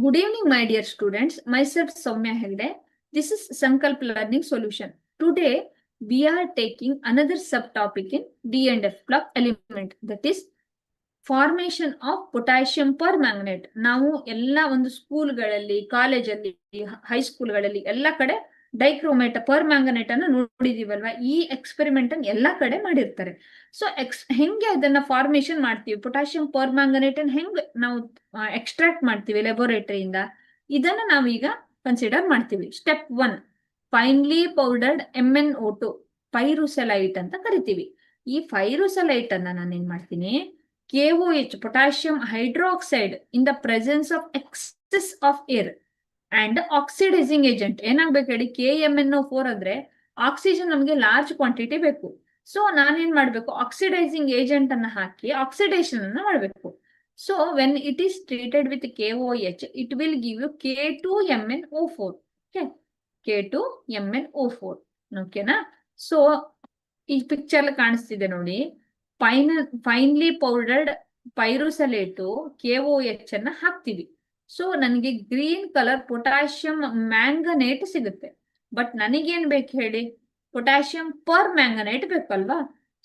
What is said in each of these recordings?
Good evening, my dear students. Myself Soumya Hegde. This is Sankalp Learning Solution. Today, we are taking another subtopic in D and F block element, that is formation of potassium permanganate. ನಾವು ಎಲ್ಲ ಒಂದು ಸ್ಕೂಲ್ಗಳಲ್ಲಿ, ಕಾಲೇಜಲ್ಲಿ, ಹೈಸ್ಕೂಲ್ಗಳಲ್ಲಿ ಎಲ್ಲ ಕಡೆ dichromate per ಮ್ಯಾಂಗನೇಟ್ ಅನ್ನು ನೋಡಿದೀವಲ್ವಾ. ಈ experiment ಅನ್ನು ಎಲ್ಲಾ ಕಡೆ ಮಾಡಿರ್ತಾರೆ. ಸೊ ಹೆಂಗೆ ಅದನ್ನ ಫಾರ್ಮೇಶನ್ ಮಾಡ್ತೀವಿ, ಪೊಟ್ಯಾಷಿಯಂ ಪರ್ ಮ್ಯಾಂಗನೇಟ್ ಅನ್ನು ಹೆಂಗ್ ನಾವು ಎಕ್ಸ್ಟ್ರಾಕ್ಟ್ ಮಾಡ್ತೀವಿ ಲ್ಯಾಬೋರೇಟರಿಯಿಂದ, ಇದನ್ನ ನಾವೀಗ ಕನ್ಸಿಡರ್ ಮಾಡ್ತೀವಿ. ಸ್ಟೆಪ್ 1, ಫೈನ್ಲಿ ಪೌಡರ್ಡ್ MnO2 ಪೈರುಸೆಲೈಟ್ ಅಂತ ಕರಿತೀವಿ. ಈ ಪೈರುಸೆಲೈಟ್ ಅನ್ನ ನಾನು ಏನ್ ಮಾಡ್ತೀನಿ, KOH, potassium hydroxide, in the presence of excess of air and oxidizing agent. ಏನಾಗಬೇಕು ಹೇಳಿ, KMnO4 ಅಂದ್ರೆ ಆಕ್ಸಿಜನ್ ನಮಗೆ ಲಾರ್ಜ್ ಕ್ವಾಂಟಿಟಿ ಬೇಕು. ಸೊ ನಾನೇನ್ ಮಾಡ್ಬೇಕು, ಆಕ್ಸಿಡೈಸಿಂಗ್ ಏಜೆಂಟ್ ಅನ್ನ ಹಾಕಿ ಆಕ್ಸಿಡೇಷನ್ ಅನ್ನ ಮಾಡಬೇಕು. So when it is treated with KOH, it will give you K2MnO4. Okay, K2MnO4. ಓಕೆನಾ? ಸೊ ಈ ಪಿಕ್ಚರ್ ಕಾಣಿಸ್ತಿದೆ ನೋಡಿ. ಫೈನ್ಲಿ ಪೌಡರ್ಡ್ ಪೈರುಸಲೇಟು KOH ಅನ್ನ ಹಾಕ್ತಿವಿ. ಸೊ ನನಗೆ ಗ್ರೀನ್ ಕಲರ್ ಪೊಟ್ಯಾಷಿಯಂ ಮ್ಯಾಂಗನೇಟ್ ಸಿಗುತ್ತೆ. ಬಟ್ ನನಗೇನ್ ಬೇಕು ಹೇಳಿ, ಪೊಟ್ಯಾಷಿಯಂ ಪರ್ ಮ್ಯಾಂಗನೇಟ್ ಬೇಕಲ್ವಾ.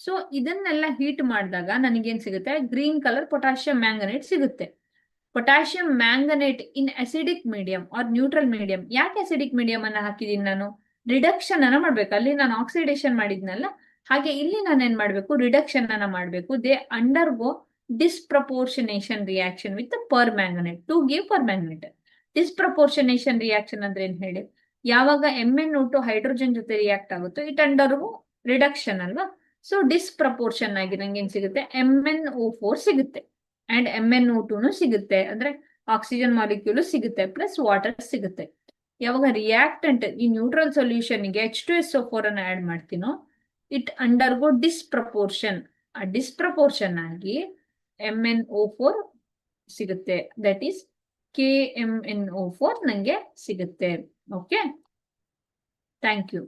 ಸೊ ಇದನ್ನೆಲ್ಲ ಹೀಟ್ ಮಾಡಿದಾಗ ನನಗೇನ್ ಸಿಗುತ್ತೆ, ಗ್ರೀನ್ ಕಲರ್ ಪೊಟ್ಯಾಷಿಯಂ ಮ್ಯಾಂಗನೇಟ್ ಸಿಗುತ್ತೆ. Potassium manganate in acidic medium or neutral medium. ಯಾಕೆ ಅಸಿಡಿಕ್ ಮೀಡಿಯಂ ಅನ್ನ ಹಾಕಿದೀನಿ ನಾನು, ರಿಡಕ್ಷನ್ ಅನ್ನ ಮಾಡ್ಬೇಕು. ಅಲ್ಲಿ ನಾನು ಆಕ್ಸಿಡೇಷನ್ ಮಾಡಿದ್ನಲ್ಲ, ಹಾಗೆ ಇಲ್ಲಿ ನಾನು ಏನ್ ಮಾಡ್ಬೇಕು, ರಿಡಕ್ಷನ್ ಅನ್ನ ಮಾಡ್ಬೇಕು. They undergo disproportionation reaction with permanganate to give permanganate. Disproportionation reaction ಅಂದ್ರೆ ಏನ್ ಹೇಳಿ, ಯಾವಾಗ MnO2 ಹೈಡ್ರೋಜನ್ ಜೊತೆ ರಿಯಾಕ್ಟ್ ಆಗುತ್ತೋ ಇಟ್ ಅಂಡರ್ಗೋ ರಿಡಕ್ಷನ್ ಅಲ್ವಾ. ಸೊ ಡಿಸ್ಪ್ರಪೋರ್ಷನ್ ಆಗಿ ನಂಗೆ ಏನ್ ಸಿಗುತ್ತೆ, MnO4 ಸಿಗುತ್ತೆ ಅಂಡ್ MnO2 ಸಿಗುತ್ತೆ. ಅಂದ್ರೆ ಆಕ್ಸಿಜನ್ ಮಾಲಿಕ್ಯೂಲ್ ಸಿಗುತ್ತೆ ಪ್ಲಸ್ ವಾಟರ್ ಸಿಗುತ್ತೆ. ಯಾವಾಗ ರಿಯಾಕ್ಟೆಂಟ್ ಈ ನ್ಯೂಟ್ರಲ್ ಸೊಲ್ಯೂಷನ್ ಗೆ H2SO4 ಅನ್ನ ಆಡ್ ಮಾಡ್ತೀನೋ, ಇಟ್ ಅಂಡರ್ಗೋ ಡಿಸ್ಪ್ರಪೋರ್ಷನ್. ಆ ಡಿಸ್ಪ್ರಪೋರ್ಷನ್ ಆಗಿ MnO4 ಸಿಗುತ್ತೆ. ದಟ್ ಈಸ್ KMnO4 ನಂಗೆ ಸಿಗುತ್ತೆ. Okay, thank you.